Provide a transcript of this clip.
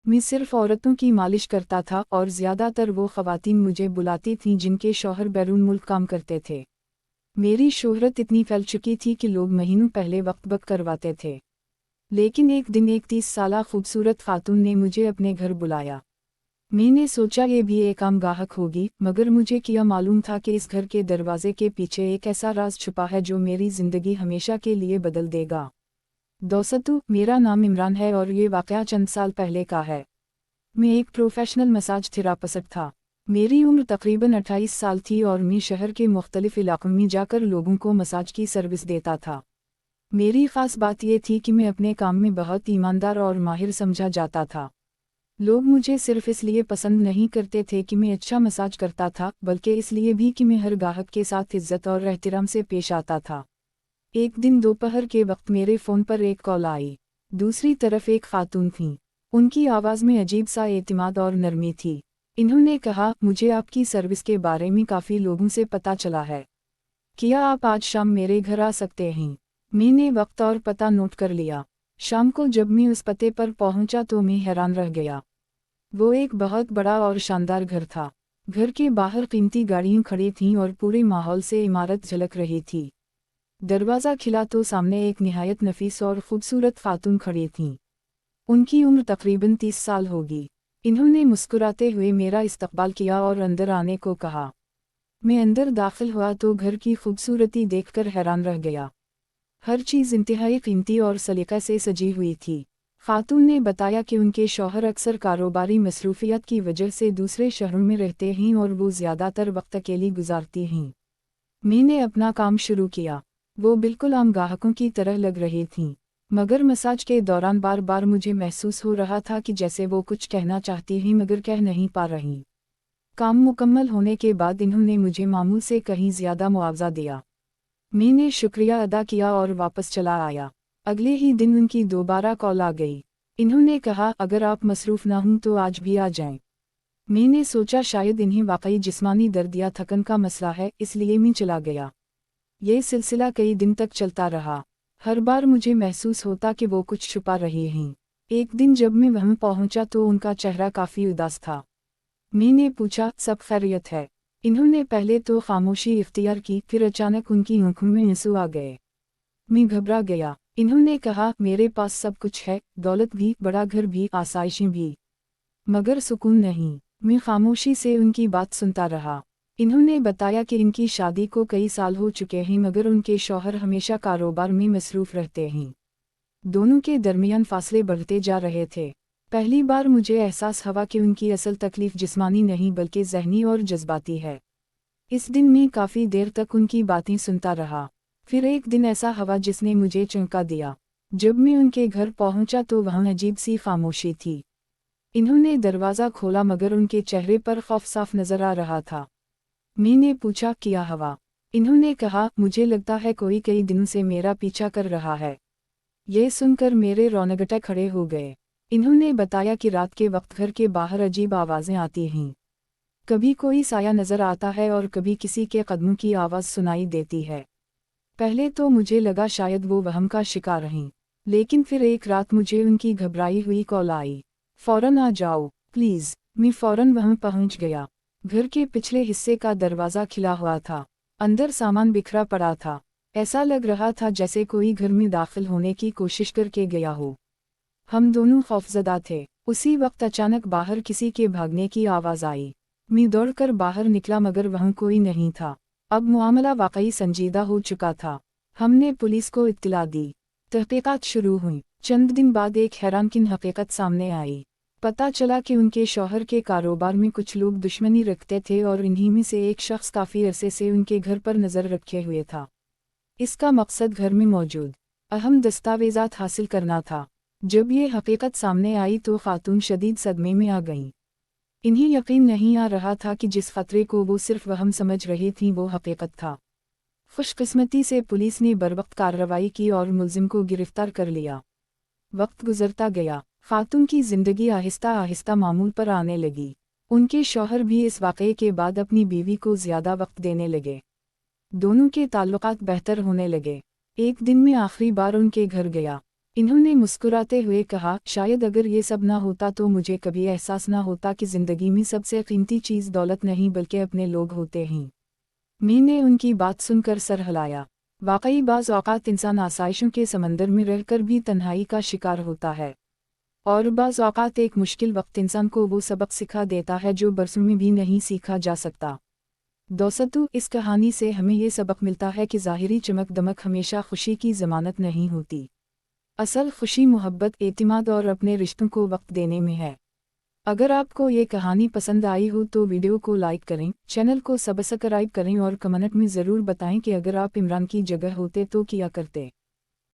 मैं सिर्फ औरतों की मालिश करता था और ज़्यादातर वो ख़वातीन मुझे बुलाती थीं जिनके शौहर बैरून मुल्क काम करते थे। मेरी शोहरत इतनी फैल चुकी थी कि लोग महीनों पहले वक्त वक्त करवाते थे। लेकिन एक दिन एक 30 साला खूबसूरत खातून ने मुझे अपने घर बुलाया। मैंने सोचा ये भी एक आम गाहक होगी, मगर मुझे क्या मालूम था कि इस घर के दरवाजे के पीछे एक ऐसा राज छुपा है जो मेरी ज़िंदगी हमेशा के लिए बदल देगा। दोस्तों, मेरा नाम इमरान है और ये वाक़या चंद साल पहले का है। मैं एक प्रोफेशनल मसाज थेरापिस्ट था। मेरी उम्र तकरीबन 28 साल थी और मैं शहर के मुख्तलिफ इलाकों में जाकर लोगों को मसाज की सर्विस देता था। मेरी ख़ास बात यह थी कि मैं अपने काम में बहुत ईमानदार और माहिर समझा जाता था। लोग मुझे सिर्फ इसलिए पसंद नहीं करते थे कि मैं अच्छा मसाज करता था, बल्कि इसलिए भी कि मैं हर गाहक के साथ इज्जत और एहतराम से पेश आता था। एक दिन दोपहर के वक्त मेरे फ़ोन पर एक कॉल आई। दूसरी तरफ एक खातून थी। उनकी आवाज़ में अजीब सा एतमाद और नरमी थी। इन्होंने कहा, मुझे आपकी सर्विस के बारे में काफ़ी लोगों से पता चला है। क्या आप आज शाम मेरे घर आ सकते हैं? मैंने वक्त और पता नोट कर लिया। शाम को जब मैं उस पते पर पहुंचा तो मैं हैरान रह गया। वो एक बहुत बड़ा और शानदार घर था। घर के बाहर कीमती गाड़ियां खड़ी थीं और पूरे माहौल से इमारत झलक रही थी। दरवाज़ा खिला तो सामने एक निहायत नफीस और खूबसूरत खातून खड़ी थीं। उनकी उम्र तकरीबन 30 साल होगी। इन्होंने मुस्कुराते हुए मेरा इस्तकबाल किया और अंदर आने को कहा। मैं अंदर दाखिल हुआ तो घर की खूबसूरती देखकर हैरान रह गया। हर चीज़ इंतहाई कीमती और सलीक़े से सजी हुई थी। खातून ने बताया कि उनके शौहर अक्सर कारोबारी मसरूफियत की वजह से दूसरे शहरों में रहते हैं और वो ज़्यादातर वक्त अकेली गुजारती हैं। मैंने अपना काम शुरू किया। वो बिल्कुल आम गाहकों की तरह लग रही थीं, मगर मसाज के दौरान बार बार मुझे महसूस हो रहा था कि जैसे वो कुछ कहना चाहती हैं मगर कह नहीं पा रहीं। काम मुकम्मल होने के बाद इन्होंने मुझे मामूल से कहीं ज़्यादा मुआवजा दिया। मैंने शुक्रिया अदा किया और वापस चला आया। अगले ही दिन उनकी दोबारा कॉल आ गई। इन्होंने कहा, अगर आप मसरूफ़ ना हों तो आज भी आ जाएं। मैंने सोचा शायद इन्हें वाकई जिस्मानी दर्द या थकन का मसला है, इसलिए मैं चला गया। ये सिलसिला कई दिन तक चलता रहा। हर बार मुझे महसूस होता कि वो कुछ छुपा रही हैं। एक दिन जब मैं वहाँ पहुँचा तो उनका चेहरा काफ़ी उदास था। मैंने पूछा, सब खैरियत है? इन्होंने पहले तो खामोशी इख्तियार की, फिर अचानक उनकी आंखों में आंसू आ गए। मैं घबरा गया। इन्होंने कहा, मेरे पास सब कुछ है, दौलत भी, बड़ा घर भी, आसाइशें भी, मगर सुकून नहीं। मैं खामोशी से उनकी बात सुनता रहा। इन्होंने बताया कि इनकी शादी को कई साल हो चुके हैं मगर उनके शौहर हमेशा कारोबार में मसरूफ़ रहते हैं। दोनों के दरमियान फासले बढ़ते जा रहे थे। पहली बार मुझे एहसास हुआ कि उनकी असल तकलीफ़ जिस्मानी नहीं बल्कि ज़हनी और जज्बाती है। इस दिन मैं काफ़ी देर तक उनकी बातें सुनता रहा। फिर एक दिन ऐसा हुआ जिसने मुझे चौंका दिया। जब मैं उनके घर पहुंचा तो वहाँ अजीब सी खामोशी थी। इन्होंने दरवाज़ा खोला मगर उनके चेहरे पर खौफ साफ नज़र आ रहा था। मैंने पूछा, क्या हुआ? इन्होंने कहा, मुझे लगता है कोई कई दिनों से मेरा पीछा कर रहा है। ये सुनकर मेरे रोंगटे खड़े हो गए। इन्होंने बताया कि रात के वक्त घर के बाहर अजीब आवाज़ें आती हैं। कभी कोई साया नज़र आता है और कभी किसी के कदमों की आवाज़ सुनाई देती है। पहले तो मुझे लगा शायद वो वहम का शिकार हैं, लेकिन फिर एक रात मुझे उनकी घबराई हुई कॉल आई। फ़ौरन आ जाओ प्लीज़। मैं फ़ौरन वहाँ पहुँच गया। घर के पिछले हिस्से का दरवाज़ा खिला हुआ था। अंदर सामान बिखरा पड़ा था। ऐसा लग रहा था जैसे कोई घर में दाखिल होने की कोशिश करके गया हो। हम दोनों खौफज़दा थे। उसी वक्त अचानक बाहर किसी के भागने की आवाज़ आई। मैं दौड़कर बाहर निकला मगर वहाँ कोई नहीं था। अब मामला वाकई संजीदा हो चुका था। हमने पुलिस को इत्तला दी। तहकीकात शुरू हुई। चंद दिन बाद एक हैरानकुन हकीकत सामने आई। पता चला कि उनके शौहर के कारोबार में कुछ लोग दुश्मनी रखते थे और इन्हीं में से एक शख्स काफ़ी अरसे से उनके घर पर नज़र रखे हुए था। इसका मकसद घर में मौजूद अहम दस्तावेज़ात हासिल करना था। जब ये हकीकत सामने आई तो खातून शदीद सदमे में आ गईं। इन्हें यकीन नहीं आ रहा था कि जिस खतरे को वो सिर्फ वहम समझ रही थीं वो हकीकत था। खुशकिस्मती से पुलिस ने बरवक्त कार्रवाई की और मुलजिम को गिरफ्तार कर लिया। वक्त गुजरता गया। खातून की ज़िंदगी आहिस्ता आहिस्ता मामूल पर आने लगी। उनके शौहर भी इस वाक़ये के बाद अपनी बीवी को ज़्यादा वक्त देने लगे। दोनों के ताल्लुकात बेहतर होने लगे। एक दिन मैं आखिरी बार उनके घर गया। इन्होंने मुस्कुराते हुए कहा, शायद अगर ये सब ना होता तो मुझे कभी एहसास ना होता कि ज़िंदगी में सबसे कीमती चीज़ दौलत नहीं बल्कि अपने लोग होते हैं। मैंने उनकी बात सुनकर सर हिलाया। वाकई बाज़ औक़ात इंसान आसाइशों के समंदर में रहकर भी तन्हाई का शिकार होता है, और बाज़ औक़ात एक मुश्किल वक्त इंसान को वो सबक सिखा देता है जो बरसों में भी नहीं सीखा जा सकता। दोस्तों, इस कहानी से हमें ये सबक मिलता है कि ज़ाहिरी चमक दमक हमेशा खुशी की ज़मानत नहीं होती। असल खुशी मोहब्बत, एतिमाद और अपने रिश्तों को वक्त देने में है। अगर आपको ये कहानी पसंद आई हो तो वीडियो को लाइक करें, चैनल को सब्सक्राइब करें और कमेंट में ज़रूर बताएं कि अगर आप इमरान की जगह होते तो क्या करते।